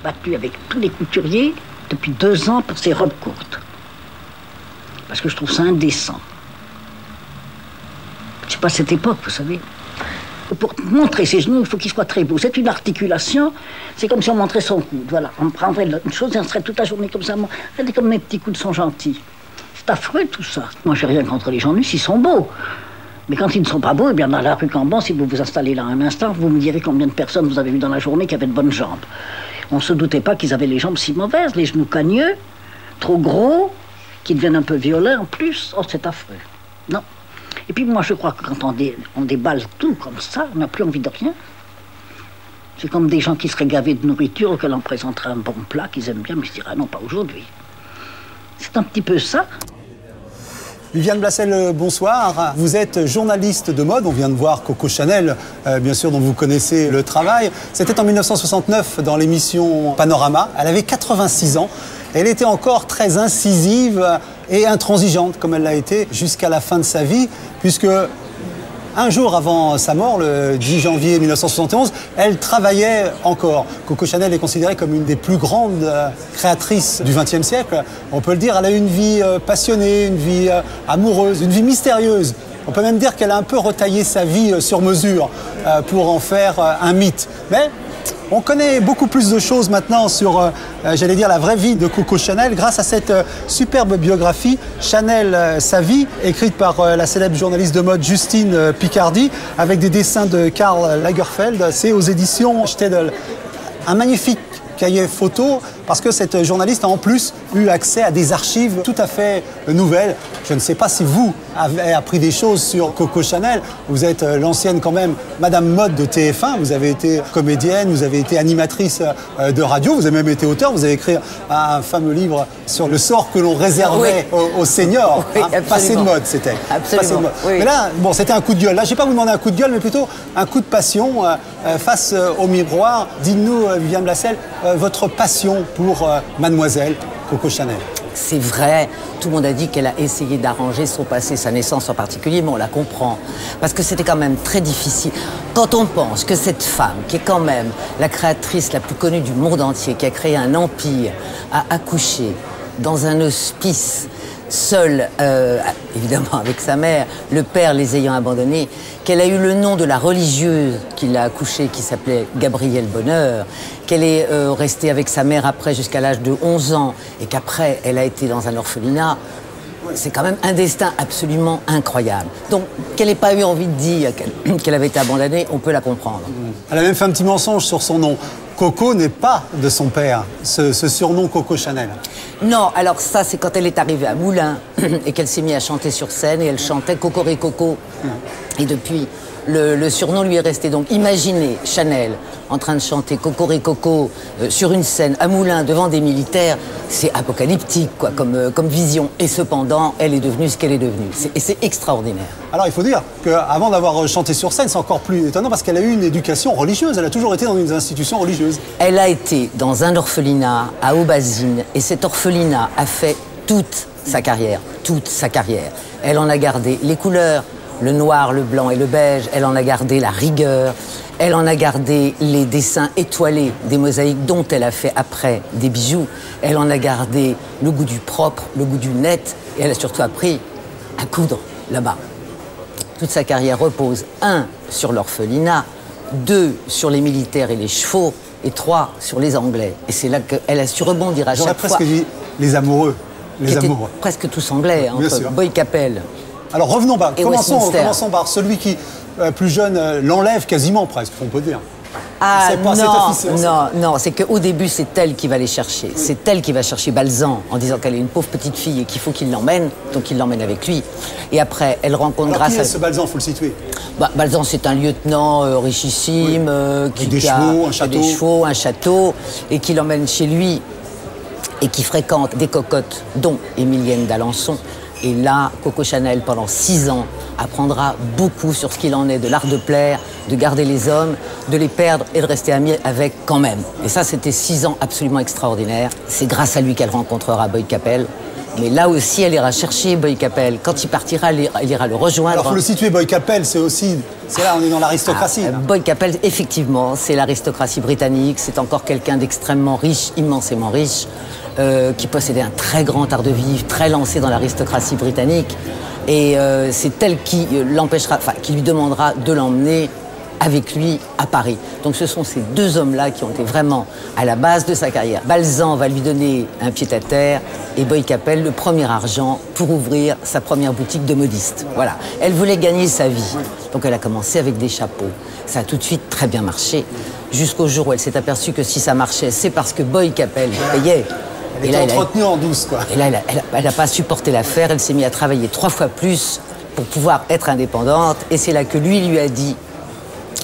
battue avec tous les couturiers depuis 2 ans pour ses robes courtes. Parce que je trouve ça indécent. C'est pas cette époque, vous savez. Pour montrer ses genoux, il faut qu'ils soient très beaux. C'est une articulation, c'est comme si on montrait son coude. Voilà, on prendrait une chose et on serait toute la journée comme ça. Regardez comme mes petits coudes sont gentils. C'est affreux tout ça. Moi, je n'ai rien contre les gens nus s'ils sont beaux. Mais quand ils ne sont pas beaux, eh bien dans la rue Cambon, si vous vous installez là un instant, vous me direz combien de personnes vous avez vues dans la journée qui avaient de bonnes jambes. On ne se doutait pas qu'ils avaient les jambes si mauvaises, les genoux cagneux, trop gros, qui deviennent un peu violets en plus. Oh, c'est affreux. Non. Et puis moi, je crois que quand on déballe tout comme ça, on n'a plus envie de rien. C'est comme des gens qui seraient gavés de nourriture, auxquels on présenterait un bon plat qu'ils aiment bien, mais je dirais, ah non, pas aujourd'hui. C'est un petit peu ça. Viviane Blassel, bonsoir. Vous êtes journaliste de mode. On vient de voir Coco Chanel, bien sûr, dont vous connaissez le travail. C'était en 1969 dans l'émission Panorama. Elle avait 86 ans. Elle était encore très incisive et intransigeante, comme elle l'a été jusqu'à la fin de sa vie, puisque un jour avant sa mort, le 10 janvier 1971, elle travaillait encore. Coco Chanel est considérée comme une des plus grandes créatrices du XXe siècle. On peut le dire, elle a une vie passionnée, une vie amoureuse, une vie mystérieuse. On peut même dire qu'elle a un peu retaillé sa vie sur mesure pour en faire un mythe. Mais on connaît beaucoup plus de choses maintenant sur, j'allais dire, la vraie vie de Coco Chanel grâce à cette superbe biographie Chanel, sa vie, écrite par la célèbre journaliste de mode Justine Picardie, avec des dessins de Karl Lagerfeld. C'est aux éditions Städel. Un magnifique cahier photo, parce que cette journaliste a en plus eu accès à des archives tout à fait nouvelles. Je ne sais pas si vous avez appris des choses sur Coco Chanel. Vous êtes l'ancienne quand même Madame Mode de TF1, vous avez été comédienne, vous avez été animatrice de radio, vous avez même été auteur, vous avez écrit un fameux livre sur le sort que l'on réservait aux seniors. Oui, passé de mode, c'était. Absolument. Oui. Mais là, bon, c'était un coup de gueule. Là, je ne vais pas vous demander un coup de gueule, mais plutôt un coup de passion face au miroir. Dites-nous, Viviane Blassel, votre passion pour Mademoiselle Coco Chanel. C'est vrai, tout le monde a dit qu'elle a essayé d'arranger son passé, sa naissance en particulier, mais on la comprend. Parce que c'était quand même très difficile. Quand on pense que cette femme, qui est quand même la créatrice la plus connue du monde entier, qui a créé un empire, a accouché dans un hospice, seule, évidemment avec sa mère, le père les ayant abandonnés, qu'elle a eu le nom de la religieuse qui l'a accouchée, qui s'appelait Gabrielle Bonheur, qu'elle est restée avec sa mère après jusqu'à l'âge de 11 ans, et qu'après elle a été dans un orphelinat, c'est quand même un destin absolument incroyable. Donc qu'elle n'ait pas eu envie de dire qu'elle avait été abandonnée, on peut la comprendre. Elle a même fait un petit mensonge sur son nom. Coco n'est pas de son père, ce surnom Coco Chanel. Non, alors ça, c'est quand elle est arrivée à Moulins et qu'elle s'est mise à chanter sur scène et elle chantait Cocoricoco. Et depuis, le surnom lui est resté. Donc imaginez Chanel en train de chanter Cocoricoco sur une scène à Moulins devant des militaires, c'est apocalyptique quoi, comme vision. Et cependant, elle est devenue ce qu'elle est devenue. Et c'est extraordinaire. Alors il faut dire qu'avant d'avoir chanté sur scène, c'est encore plus étonnant parce qu'elle a eu une éducation religieuse. Elle a toujours été dans une institution religieuse. Elle a été dans un orphelinat à Aubazine et cet orphelinat a fait toute sa carrière, toute sa carrière. Elle en a gardé les couleurs, le noir, le blanc et le beige. Elle en a gardé la rigueur. Elle en a gardé les dessins étoilés des mosaïques dont elle a fait après des bijoux. Elle en a gardé le goût du propre, le goût du net. Et elle a surtout appris à coudre là-bas. Toute sa carrière repose, 1, sur l'orphelinat, 2, sur les militaires et les chevaux, et 3, sur les Anglais. Et c'est là qu'elle a su rebondir à chaque fois. J'aurais presque dit les amoureux. Les amoureux. Presque tous anglais, entre Boy Capel. Alors revenons, commençons par celui qui, plus jeune, l'enlève quasiment presque, on peut dire. Ah non, c'est qu'au début, c'est elle qui va les chercher. C'est elle qui va chercher Balzan en disant qu'elle est une pauvre petite fille et qu'il faut qu'il l'emmène. Donc il l'emmène avec lui. Et après, elle rencontre grâce à... Qui est ce Balzan, il faut le situer? Balzan, c'est un lieutenant richissime qui a des chevaux, un château, et qui l'emmène chez lui et qui fréquente des cocottes, dont Émilienne d'Alençon. Et là, Coco Chanel, pendant 6 ans, apprendra beaucoup sur ce qu'il en est de l'art de plaire, de garder les hommes, de les perdre et de rester amie avec quand même. Et ça, c'était 6 ans absolument extraordinaires. C'est grâce à lui qu'elle rencontrera Boy Capel. Mais là aussi, elle ira chercher Boy Capel. Quand il partira, elle ira le rejoindre. Alors, il faut le situer, Boy Capel, c'est là, on est dans l'aristocratie. Boy Capel, effectivement, c'est l'aristocratie britannique. C'est encore quelqu'un d'extrêmement riche, immensément riche, qui possédait un très grand art de vivre, très lancé dans l'aristocratie britannique. Et c'est elle qui qui lui demandera de l'emmener avec lui à Paris. Donc ce sont ces deux hommes-là qui ont été vraiment à la base de sa carrière. Balzan va lui donner un pied-à-terre et Boy Capel le premier argent pour ouvrir sa première boutique de modiste. Voilà. Elle voulait gagner sa vie. Donc elle a commencé avec des chapeaux. Ça a tout de suite très bien marché. Jusqu'au jour où elle s'est aperçue que si ça marchait, c'est parce que Boy Capel payait. Elle était entretenue en douce, quoi. Et là, elle n'a pas supporté l'affaire. Elle s'est mise à travailler 3 fois plus pour pouvoir être indépendante. Et c'est là que lui a dit: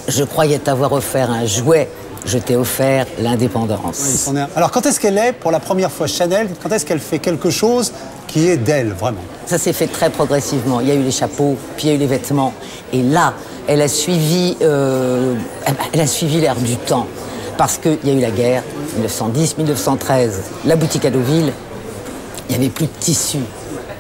je croyais t'avoir offert un jouet, je t'ai offert l'indépendance. Oui, alors quand est-ce qu'elle est, pour la première fois, Chanel, quand est-ce qu'elle fait quelque chose qui est d'elle, vraiment? Ça s'est fait très progressivement. Il y a eu les chapeaux, puis il y a eu les vêtements. Et là, elle a suivi l'air du temps. Parce qu'il y a eu la guerre, 1910, 1913. La boutique à Deauville, il n'y avait plus de tissu.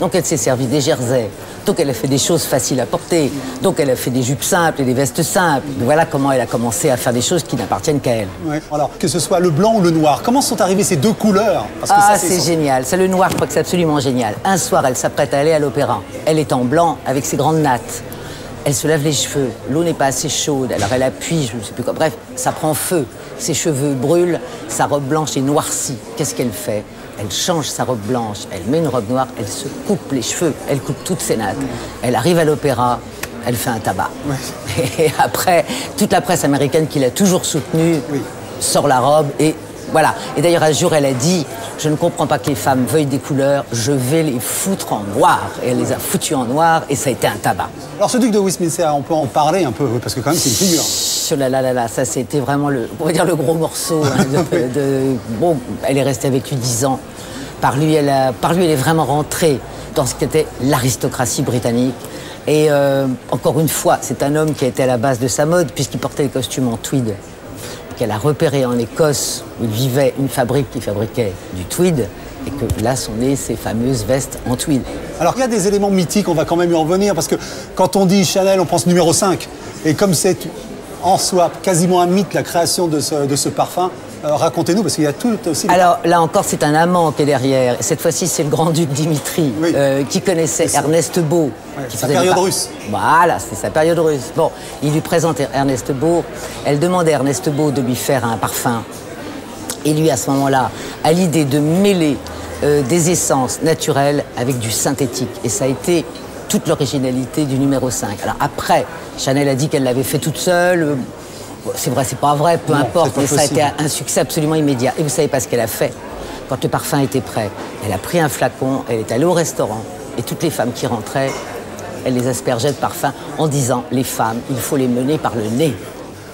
Donc elle s'est servie des jerseys. Donc elle a fait des choses faciles à porter. Donc elle a fait des jupes simples et des vestes simples. Voilà comment elle a commencé à faire des choses qui n'appartiennent qu'à elle. Ouais. Alors que ce soit le blanc ou le noir, comment sont arrivées ces deux couleurs? Parce que c'est génial. C'est le noir, je crois que c'est absolument génial. Un soir, elle s'apprête à aller à l'opéra. Elle est en blanc avec ses grandes nattes. Elle se lave les cheveux. L'eau n'est pas assez chaude. Alors elle appuie, je ne sais plus quoi. Bref, ça prend feu. Ses cheveux brûlent. Sa robe blanche est noircie. Qu'est-ce qu'elle fait? Elle change sa robe blanche, elle met une robe noire, elle se coupe les cheveux, elle coupe toutes ses nattes. Elle arrive à l'opéra, elle fait un tabac. Ouais. Et après, toute la presse américaine qui l'a toujours soutenue sort la robe et voilà. Et d'ailleurs, un jour, elle a dit: je ne comprends pas que les femmes veuillent des couleurs, je vais les foutre en noir. Et elle les a foutues en noir et ça a été un tabac. Alors ce duc de Westminster, on peut en parler un peu, parce que quand même c'est une figure. Ça c'était vraiment le gros morceau. Bon, elle est restée avec lui 10 ans. Par lui, elle est vraiment rentrée dans ce qu'était l'aristocratie britannique. Et encore une fois, c'est un homme qui a été à la base de sa mode, puisqu'il portait les costumes en tweed. Qu'elle a repéré en Écosse, où il vivait une fabrique qui fabriquait du tweed, et que là sont nées ces fameuses vestes en tweed. Alors il y a des éléments mythiques, on va quand même y revenir, parce que quand on dit Chanel, on pense numéro 5. Et comme c'est en soi quasiment un mythe, la création de ce parfum, racontez-nous, parce qu'il y a tout aussi... Alors là encore, c'est un amant qui est derrière. Cette fois-ci, c'est le grand-duc Dimitri, qui connaissait Ernest Beau. Qui sa période russe. Voilà, c'est sa période russe. Bon, il lui présente Ernest Beau. Elle demande à Ernest Beau de lui faire un parfum. Et lui, à ce moment-là, a l'idée de mêler des essences naturelles avec du synthétique. Et ça a été toute l'originalité du numéro 5. Alors après, Chanel a dit qu'elle l'avait fait toute seule. C'est vrai, c'est pas vrai, peu importe, mais ça a été un succès absolument immédiat. Et vous savez pas ce qu'elle a fait? Quand le parfum était prêt, elle a pris un flacon, elle est allée au restaurant, et toutes les femmes qui rentraient, elle les aspergeait de parfum en disant: les femmes, il faut les mener par le nez.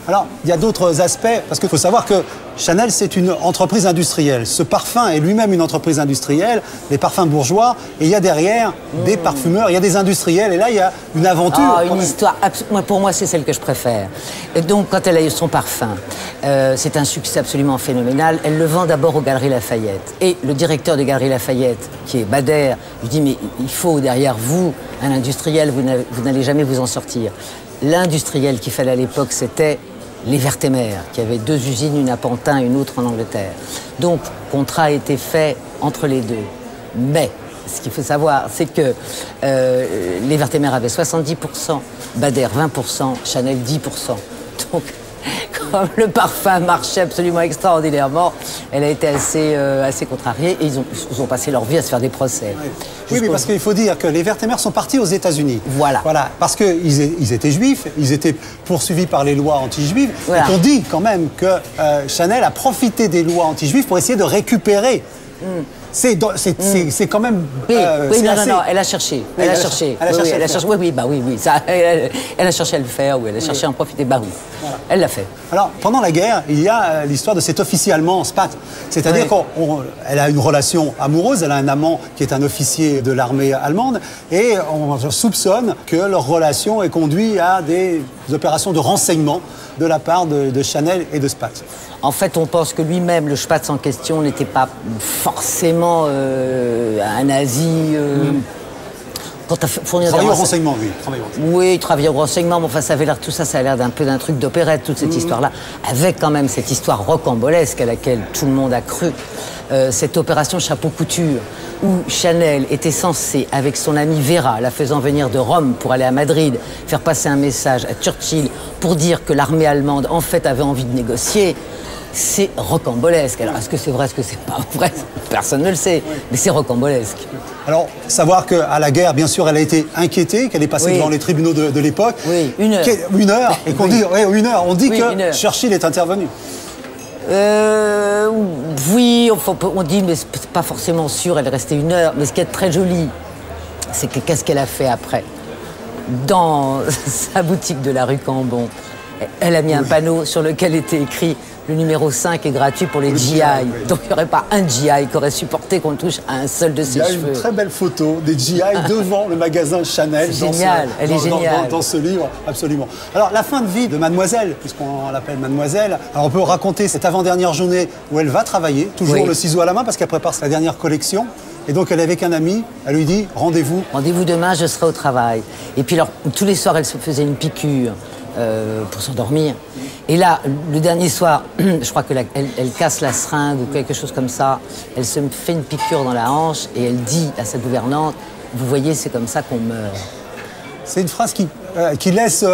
Alors, il y a d'autres aspects, parce qu'il faut savoir que Chanel, c'est une entreprise industrielle. Ce parfum est lui-même une entreprise industrielle, les parfums bourgeois, et il y a derrière des parfumeurs, il y a des industriels, et là, il y a une aventure. Oh, une histoire, pour moi, c'est celle que je préfère. Et donc, quand elle a eu son parfum, c'est un succès absolument phénoménal. Elle le vend d'abord aux Galeries Lafayette. Et le directeur des Galeries Lafayette, qui est Bader, lui dit: mais il faut derrière vous un industriel, vous n'allez jamais vous en sortir. L'industriel qu'il fallait à l'époque, c'était les Vertemer, qui avaient 2 usines, une à Pantin et une autre en Angleterre. Donc, contrat a été fait entre les deux. Mais, ce qu'il faut savoir, c'est que les Vertemer avaient 70%, Bader 20%, Chanel 10%. Donc, comme le parfum marchait absolument extraordinairement, elle a été assez contrariée et ils ont passé leur vie à se faire des procès. Oui, mais parce qu'il faut dire que les Vertemer sont partis aux États-Unis. Voilà. Parce qu'ils étaient juifs, ils étaient poursuivis par les lois anti-juives. Voilà. Et on dit quand même que Chanel a profité des lois anti-juives pour essayer de récupérer. C'est quand même... Oui, non, elle a cherché. Elle a cherché. Oui. Elle a cherché à le faire, elle a cherché à en profiter, oui. Voilà. Elle l'a fait. Alors, pendant la guerre, il y a l'histoire de cet officier allemand, Spath. C'est-à-dire qu'elle a une relation amoureuse, elle a un amant qui est un officier de l'armée allemande, et on soupçonne que leur relation ait conduit à des opérations de renseignement de la part de Chanel et de Spath. En fait, on pense que lui-même, le Spatz en question, n'était pas forcément forcément un nazi. Travailler au renseignement, oui. Oui, travailler au renseignement, mais enfin, ça avait l'air, tout ça, ça a l'air d'un peu d'un truc d'opérette, toute cette histoire-là, avec quand même cette histoire rocambolesque à laquelle tout le monde a cru. Cette opération Chapeau Couture, où Chanel était censé, avec son amie Vera, la faisant venir de Rome pour aller à Madrid, faire passer un message à Churchill pour dire que l'armée allemande, en fait, avait envie de négocier. C'est rocambolesque. Alors, est-ce que c'est vrai, est-ce que c'est pas vrai? Personne ne le sait, mais c'est rocambolesque. Alors, savoir qu'à la guerre, bien sûr, elle a été inquiétée, qu'elle est passée devant les tribunaux de l'époque. Oui, 1 heure. 1 heure, et qu'on dit, 1 heure, on dit que Churchill est intervenu. Oui, on dit, mais c'est pas forcément sûr, elle est restée 1 heure. Mais ce qui est très joli, c'est que qu'est-ce qu'elle a fait après? Dans sa boutique de la rue Cambon, elle a mis un panneau sur lequel était écrit le numéro 5 est gratuit pour les GI. Donc il n'y aurait pas un GI qui aurait supporté qu'on touche à un seul de ses cheveux. Il y a une très belle photo des GI devant le magasin Chanel. C'est génial, elle est géniale. Dans ce livre, absolument. Alors la fin de vie de Mademoiselle, puisqu'on l'appelle Mademoiselle, alors on peut raconter cette avant-dernière journée où elle va travailler, toujours le ciseau à la main parce qu'elle prépare sa dernière collection. Et donc elle est avec un ami, elle lui dit rendez-vous. Rendez-vous demain, je serai au travail. Et puis alors, tous les soirs, elle se faisait une piqûre. Pour s'endormir. Et là, le dernier soir, je crois qu'elle elle casse la seringue ou quelque chose comme ça. Elle se fait une piqûre dans la hanche et elle dit à sa gouvernante, vous voyez, c'est comme ça qu'on meurt. C'est une phrase qui laisse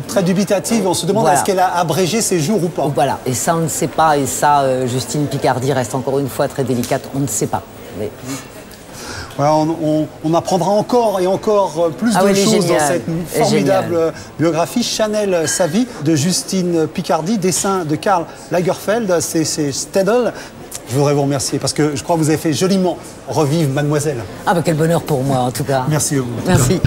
très dubitative. On se demande est-ce qu'elle a abrégé ses jours ou pas. Voilà, et ça on ne sait pas. Et ça, Justine Picardie reste encore une fois très délicate. On ne sait pas. Mais... Voilà, on apprendra encore et encore plus de choses dans cette formidable biographie. Chanel, sa vie, de Justine Picardie, dessin de Karl Lagerfeld, c'est Stedel. Je voudrais vous remercier parce que je crois que vous avez fait joliment revivre Mademoiselle. Ah bah quel bonheur pour moi en tout cas. Merci à vous. Merci.